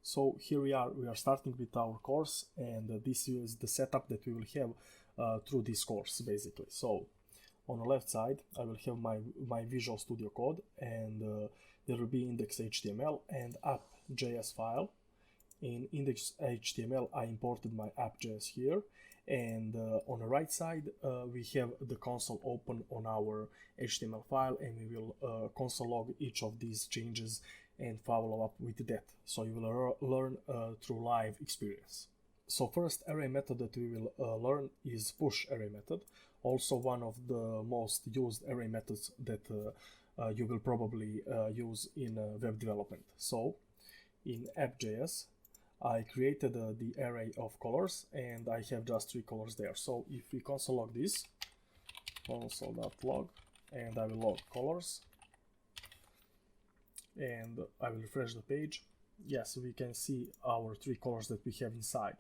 So here we are starting with our course, and this is the setup that we will have through this course basically. So on the left side I will have my Visual Studio Code, and there will be index.html and app.js file. In index.html I imported my app.js here, and on the right side we have the console open on our HTML file, and we will console log each of these changes and follow up with that. So you will learn through live experience. So first array method that we will learn is push array method, also one of the most used array methods that you will probably use in web development. So in app.js I created the array of colors, and I have just 3 colors there. So if we console log this, console.log, and I will log colors, and I will refresh the page. Yes, we can see our 3 colors that we have inside.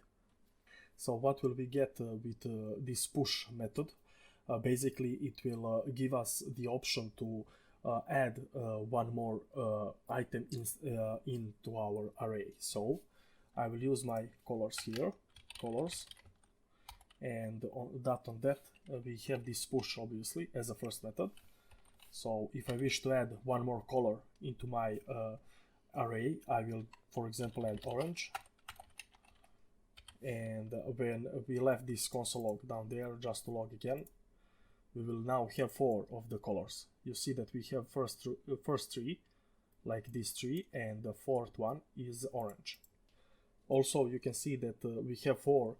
So what will we get with this push method? Basically it will give us the option to add one more item into our array. So I will use my colors here, colors, and on that we have this push obviously as a first method. So if I wish to add one more color into my array, I will, for example, add orange. And when we left this console log down there just to log again, we will now have 4 of the colors. You see that we have first 3, like these 3, and the 4th one is orange. Also you can see that we have 4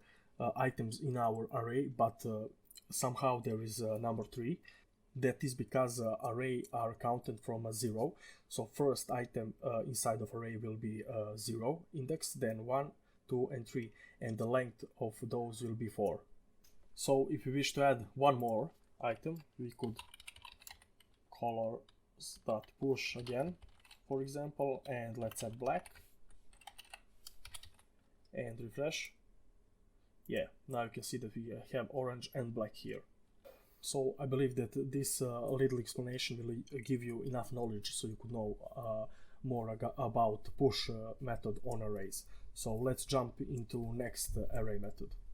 items in our array, but somehow there is number 3. That is because array are counted from a 0. So first item inside of array will be 0 index, then 1, 2 and 3, and the length of those will be 4. So if we wish to add one more item, we could colors.push again, for example, and let's add black and refresh. Yeah, now you can see that we have orange and black here. So I believe that this little explanation will give you enough knowledge so you could know more about push method on arrays. So let's jump into next array method.